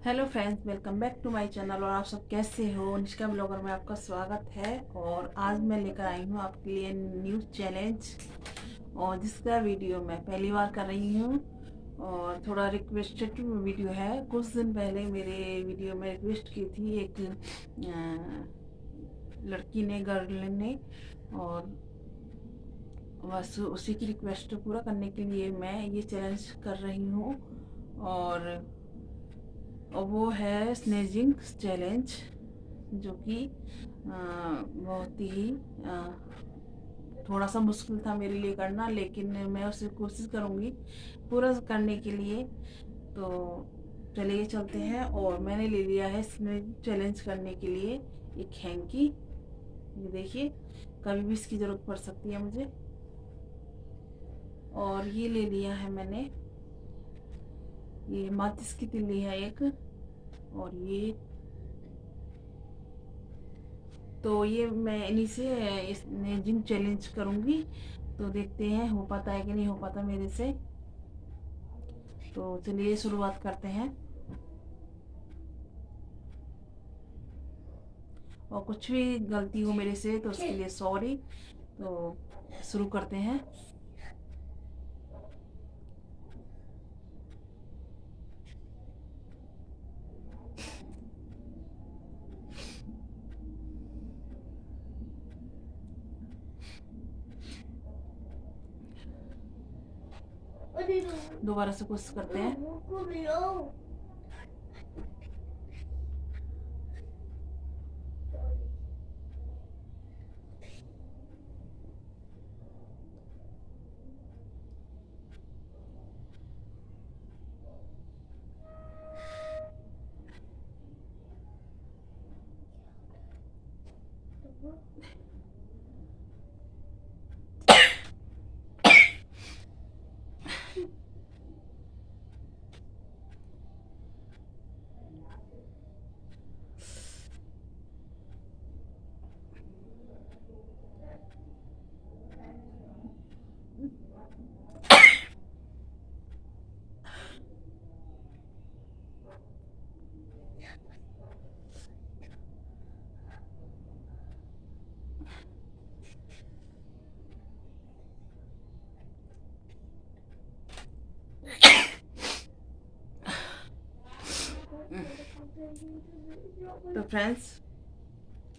Hello friends, welcome back to my channel. और आप सब कैसे हो? निष्का ब्लॉगर में आपका स्वागत है। और आज मैं लेकर आई हूँ आपके लिए न्यू चैलेंज, और जिसका वीडियो मैं पहली बार कर रही हूँ और थोड़ा रिक्वेस्टेड वीडियो है। कुछ दिन पहले मेरे वीडियो में रिक्वेस्ट की थी एक लड़की ने, गर्ल ने, और बस उसी की रिक्वेस्ट पूरा करने के लिए मैं ये चैलेंज कर रही हूँ। और वो है स्नेजिंग चैलेंज, जो कि बहुत ही थोड़ा सा मुश्किल था मेरे लिए करना, लेकिन मैं उसे कोशिश करूँगी पूरा करने के लिए। तो चलिए चलते हैं। और मैंने ले लिया है स्नेजिंग चैलेंज करने के लिए एक हैंकी। ये देखिए, कभी भी इसकी ज़रूरत पड़ सकती है मुझे। और ये ले लिया है मैंने, ये माचिस की तिल्ली है एक। और ये तो ये मैं इन्हीं से इसने जिम चैलेंज करूँगी। तो देखते हैं हो पाता है कि नहीं हो पाता मेरे से। तो चलिए शुरुआत करते हैं। और कुछ भी गलती हो मेरे से तो उसके लिए सॉरी। तो शुरू करते हैं। दोबारा से कोशिश करते हैं। तो फ्रेंड्स,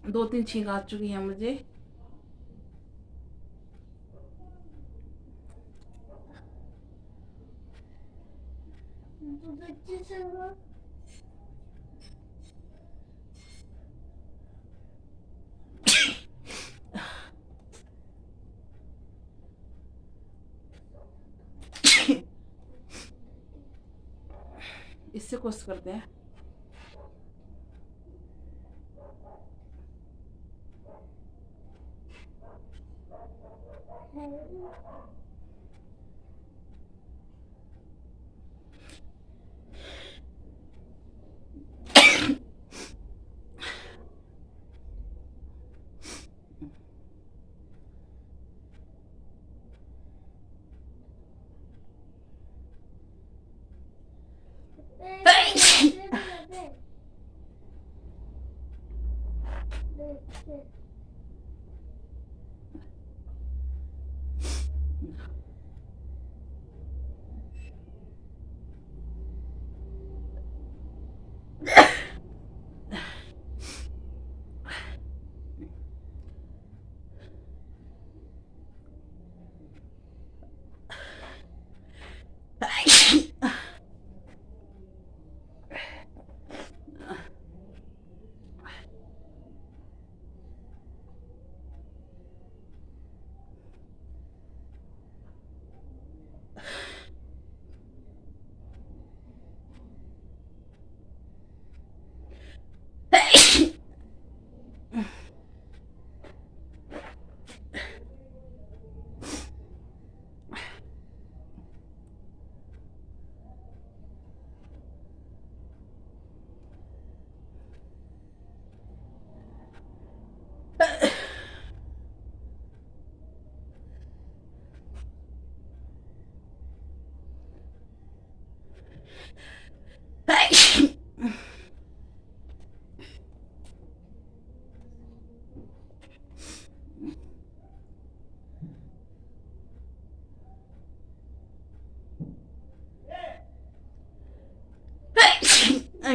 2-3 छींक आ चुकी है मुझे। इससे कोशिश करते हैं।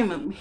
मम्मी।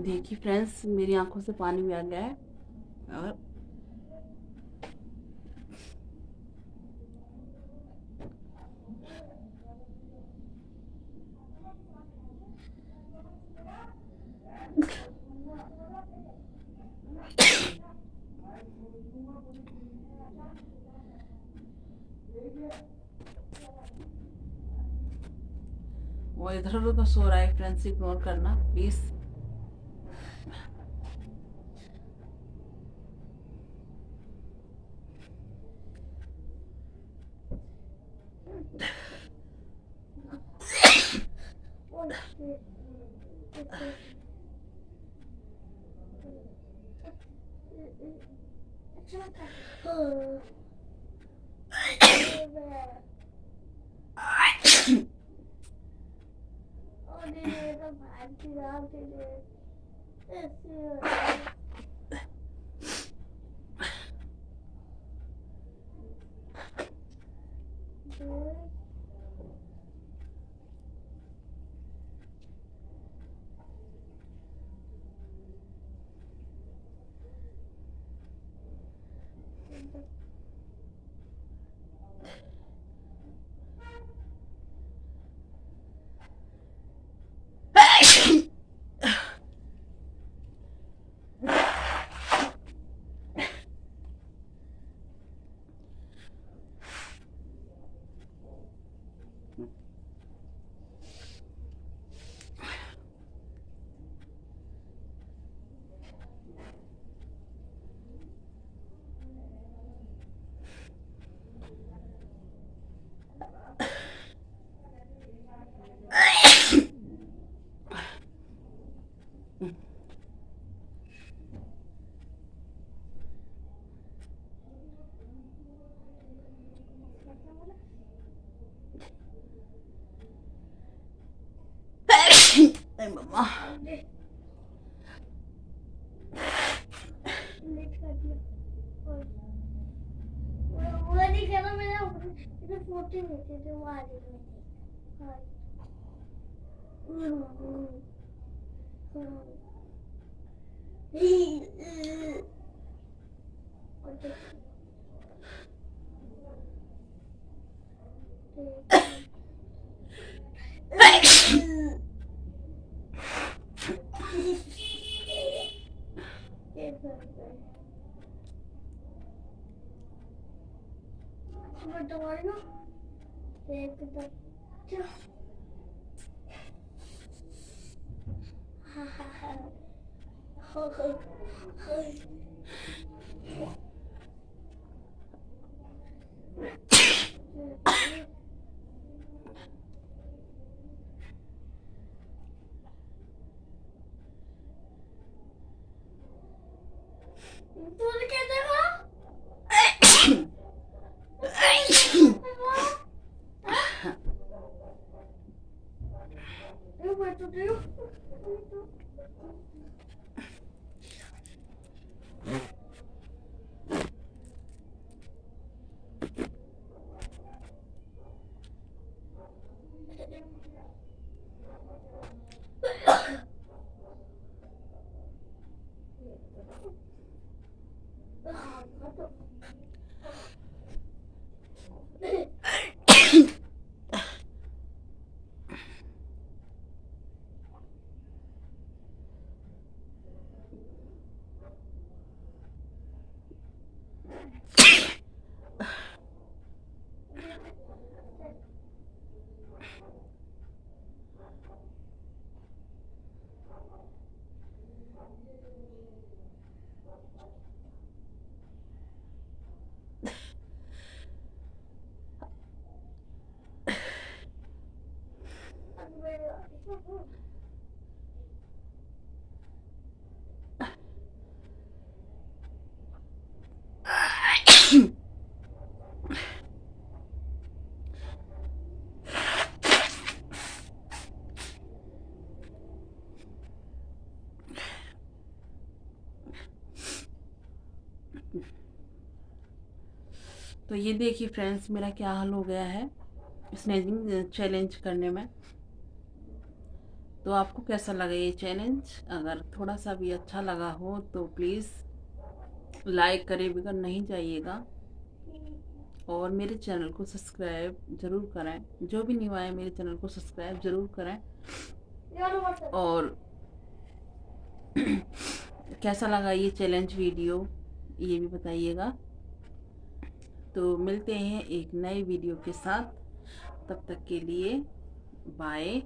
देखिए फ्रेंड्स, मेरी आंखों से पानी भी आ गया है। और वो इधर उधर का सो रहा है फ्रेंड्स, इग्नोर करना प्लीज। मम्मा वो नहीं करा मेरा फोटो लेते थे वो आ रही तूने क्या देखा? तो ये देखिए फ्रेंड्स, मेरा क्या हाल हो गया है स्नेजिंग चैलेंज करने में। तो आपको कैसा लगा ये चैलेंज? अगर थोड़ा सा भी अच्छा लगा हो तो प्लीज़ लाइक करे बिगर नहीं जाइएगा, और मेरे चैनल को सब्सक्राइब ज़रूर करें। जो भी न्यू आए मेरे चैनल को सब्सक्राइब ज़रूर करें। और कैसा लगा ये चैलेंज वीडियो ये भी बताइएगा। तो मिलते हैं एक नए वीडियो के साथ, तब तक के लिए बाय।